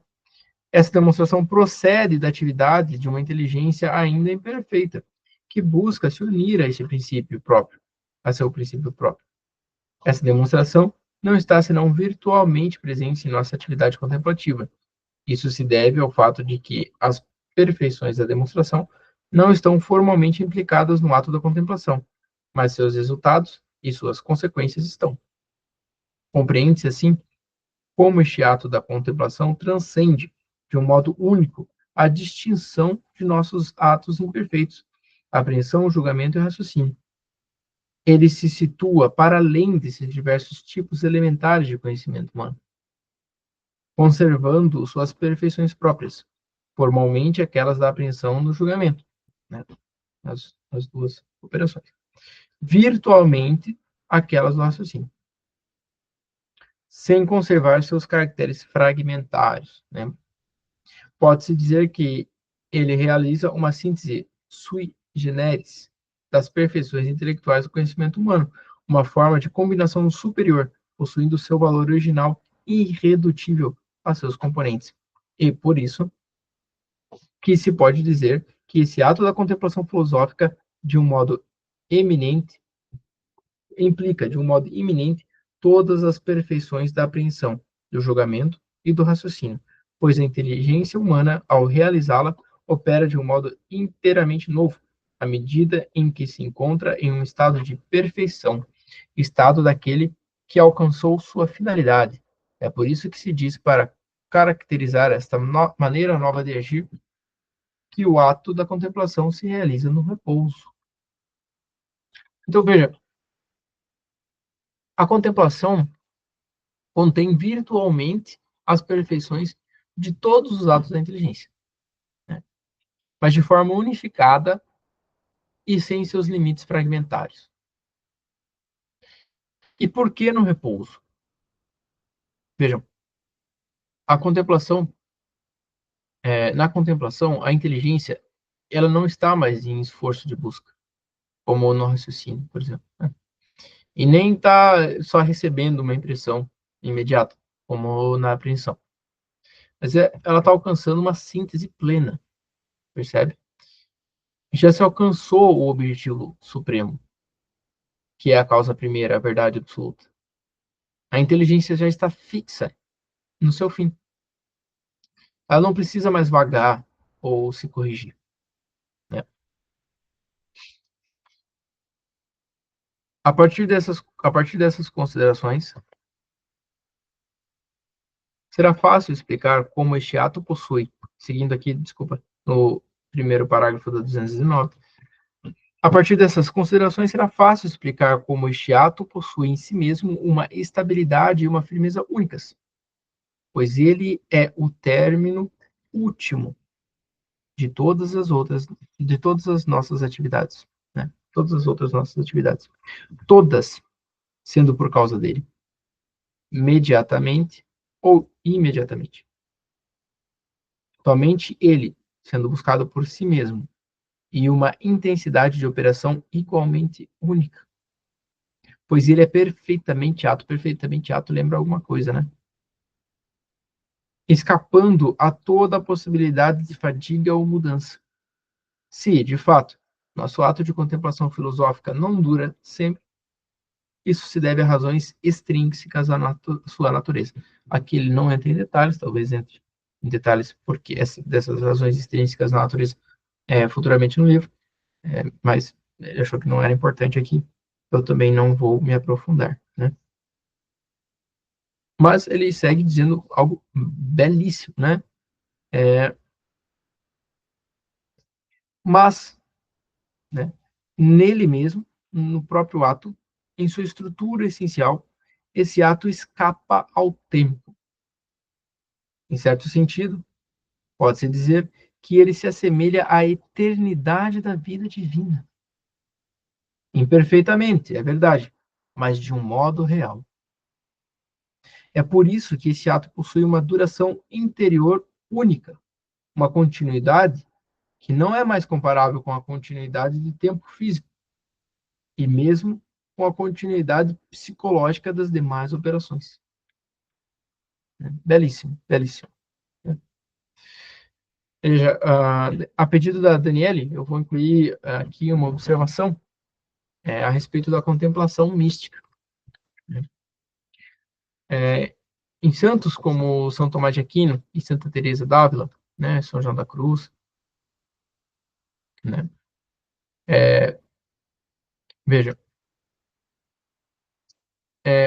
Essa demonstração procede da atividade de uma inteligência ainda imperfeita, que busca se unir a esse princípio próprio, a seu princípio próprio. Essa demonstração não está senão virtualmente presente em nossa atividade contemplativa. Isso se deve ao fato de que as perfeições da demonstração não estão formalmente implicadas no ato da contemplação, mas seus resultados e suas consequências estão. Compreende-se, assim, como este ato da contemplação transcende, de um modo único, a distinção de nossos atos imperfeitos, apreensão, julgamento e raciocínio. Ele se situa para além desses diversos tipos elementares de conhecimento humano, conservando suas perfeições próprias, formalmente aquelas da apreensão do julgamento, né? As duas operações. virtualmente aquelas do raciocínio, sem conservar seus caracteres fragmentários, né? Pode-se dizer que ele realiza uma síntese sui generis das perfeições intelectuais do conhecimento humano, uma forma de combinação superior, possuindo seu valor original irredutível a seus componentes. E por isso que se pode dizer que esse ato da contemplação filosófica, de um modo eminente, implica, de um modo iminente, todas as perfeições da apreensão, do julgamento e do raciocínio, pois a inteligência humana, ao realizá-la, opera de um modo inteiramente novo, à medida em que se encontra em um estado de perfeição, estado daquele que alcançou sua finalidade. É por isso que se diz, para caracterizar esta maneira nova de agir, que o ato da contemplação se realiza no repouso. Então, veja, a contemplação contém virtualmente as perfeições de todos os atos da inteligência, né? Mas de forma unificada e sem seus limites fragmentários. E por que no repouso? Vejam, a contemplação, na contemplação, a inteligência, ela não está mais em esforço de busca, como no raciocínio, por exemplo, né? E nem está só recebendo uma impressão imediata, como na apreensão. Mas ela está alcançando uma síntese plena, percebe? Já se alcançou o objetivo supremo, que é a causa primeira, a verdade absoluta. A inteligência já está fixa no seu fim. Ela não precisa mais vagar ou se corrigir, né? A partir dessas considerações, será fácil explicar como este ato possui, seguindo aqui, desculpa, no primeiro parágrafo da 219, a partir dessas considerações será fácil explicar como este ato possui em si mesmo uma estabilidade e uma firmeza únicas, pois ele é o término último de todas as nossas atividades, né? Todas as outras nossas atividades, todas sendo por causa dele, mediatamente ou imediatamente. Somente ele sendo buscado por si mesmo e uma intensidade de operação igualmente única, pois ele é perfeitamente ato lembra alguma coisa, né? Escapando a toda a possibilidade de fadiga ou mudança. Se, de fato, nosso ato de contemplação filosófica não dura sempre, isso se deve a razões extrínsecas à sua natureza. Aqui ele não entra em detalhes, talvez entre em detalhes porque dessas razões extrínsecas à natureza futuramente no livro, mas ele achou que não era importante aqui, eu também não vou me aprofundar, né? Mas ele segue dizendo algo belíssimo, né? É, mas, né, nele mesmo, no próprio ato, em sua estrutura essencial, esse ato escapa ao tempo. Em certo sentido, pode-se dizer que ele se assemelha à eternidade da vida divina. Imperfeitamente, é verdade, mas de um modo real. É por isso que esse ato possui uma duração interior única, uma continuidade que não é mais comparável com a continuidade de tempo físico e mesmo com a continuidade psicológica das demais operações. Belíssimo, belíssimo. Veja, a pedido da Daniele, eu vou incluir aqui uma observação a respeito da contemplação mística, né? Em santos como São Tomás de Aquino e Santa Teresa d'Ávila, né, São João da Cruz, né, veja,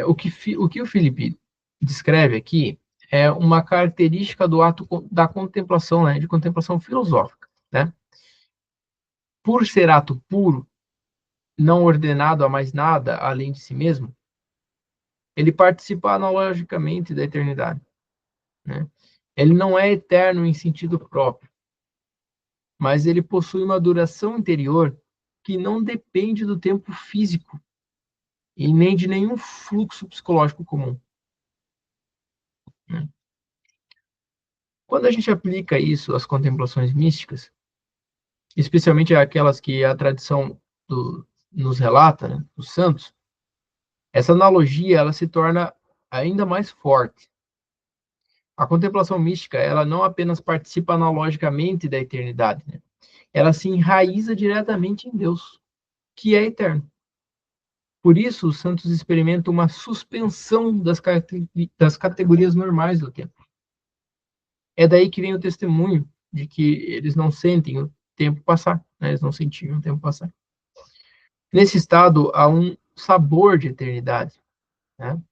o que o Felipe descreve aqui é uma característica do ato da contemplação, né, de contemplação filosófica, né? Por ser ato puro, não ordenado a mais nada além de si mesmo, ele participa analogicamente da eternidade, né? Ele não é eterno em sentido próprio, mas ele possui uma duração interior que não depende do tempo físico e nem de nenhum fluxo psicológico comum, né? Quando a gente aplica isso às contemplações místicas, especialmente aquelas que a tradição nos relata, né, dos santos, essa analogia ela se torna ainda mais forte. A contemplação mística, ela não apenas participa analogicamente da eternidade, né? Ela se enraiza diretamente em Deus, que é eterno. Por isso, os santos experimentam uma suspensão das categorias normais do tempo. É daí que vem o testemunho de que eles não sentem o tempo passar, né? Eles não sentiam o tempo passar. Nesse estado, há um sabor de eternidade, né?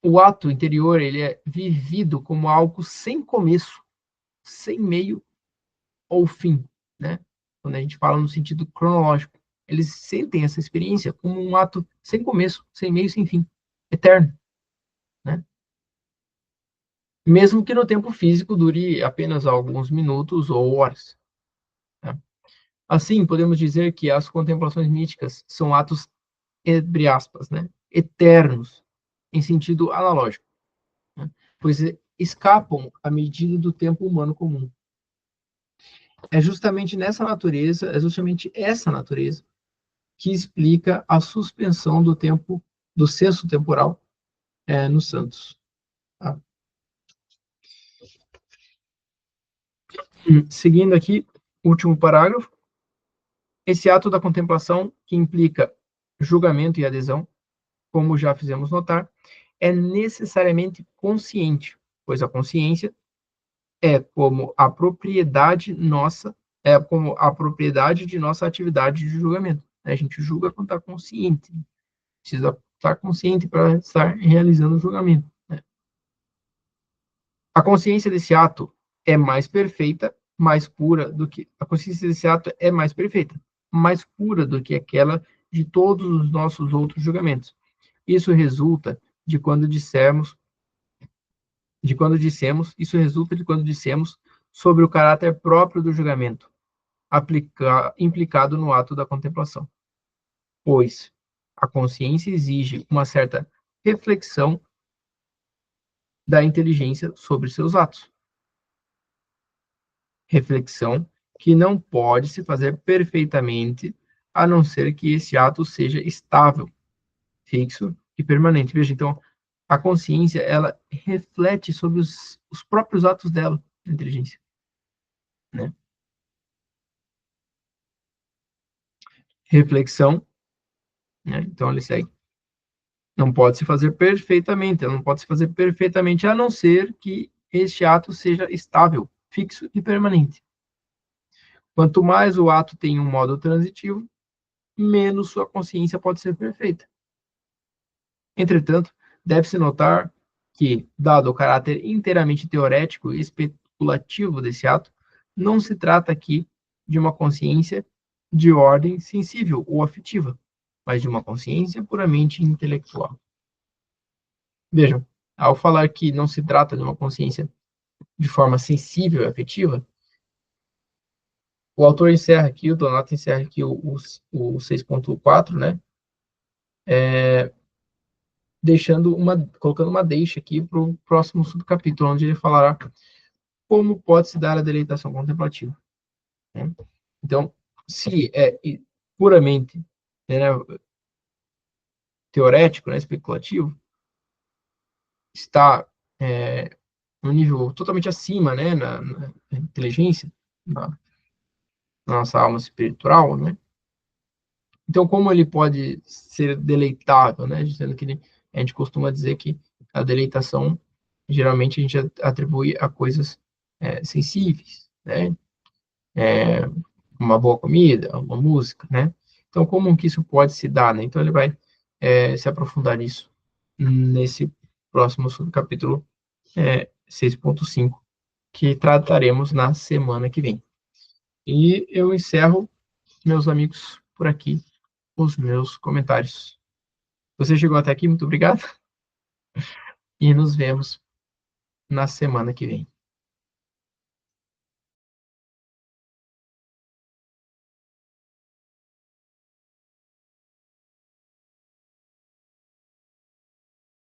O ato interior, ele é vivido como algo sem começo, sem meio ou fim, né? Quando a gente fala no sentido cronológico, eles sentem essa experiência como um ato sem começo, sem meio, sem fim, eterno, né? Mesmo que no tempo físico dure apenas alguns minutos ou horas, né? Assim, podemos dizer que as contemplações místicas são atos, entre aspas, né, eternos, em sentido analógico, né? Pois escapam à medida do tempo humano comum. É justamente essa natureza que explica a suspensão do tempo, do senso temporal, nos santos. Tá? Seguindo aqui, último parágrafo. Esse ato da contemplação, que implica julgamento e adesão, como já fizemos notar, é necessariamente consciente, pois a consciência é como a propriedade nossa, é como a propriedade de nossa atividade de julgamento. A gente julga quando está consciente, precisa estar consciente para estar realizando o julgamento, né? A consciência desse ato é mais perfeita, mais pura do que a consciência desse ato é mais perfeita, mais pura do que aquela de todos os nossos outros julgamentos. Isso resulta de quando dissermos, isso resulta de quando dissemos sobre o caráter próprio do julgamento, implicado no ato da contemplação. Pois a consciência exige uma certa reflexão da inteligência sobre seus atos. Reflexão que não pode se fazer perfeitamente, a não ser que esse ato seja estável, fixo e permanente. Veja, então, a consciência, ela reflete sobre os próprios atos dela, a inteligência, né? Reflexão, né? Então, ele segue. Não pode se fazer perfeitamente, ela não pode se fazer perfeitamente, a não ser que este ato seja estável, fixo e permanente. Quanto mais o ato tem um modo transitivo, menos sua consciência pode ser perfeita. Entretanto, deve-se notar que, dado o caráter inteiramente teorético e especulativo desse ato, não se trata aqui de uma consciência de ordem sensível ou afetiva, mas de uma consciência puramente intelectual. Vejam, ao falar que não se trata de uma consciência de forma sensível e afetiva, o autor encerra aqui, o Donato encerra aqui o 6.4, né? Colocando uma deixa aqui para o próximo subcapítulo, onde ele falará como pode se dar a deleitação contemplativa, né? Então, se é puramente, né, teorético, né, especulativo, está no nível totalmente acima, né, na inteligência, na nossa alma espiritual, né? Então, como ele pode ser deleitável, né? Dizendo que a gente costuma dizer que a deleitação, geralmente, a gente atribui a coisas sensíveis, né? Uma boa comida, uma música, né? Então, como que isso pode se dar, né? Então, ele vai se aprofundar nisso nesse próximo capítulo 6.5, que trataremos na semana que vem. E eu encerro, meus amigos, por aqui, os meus comentários. Você chegou até aqui, muito obrigado. E nos vemos na semana que vem.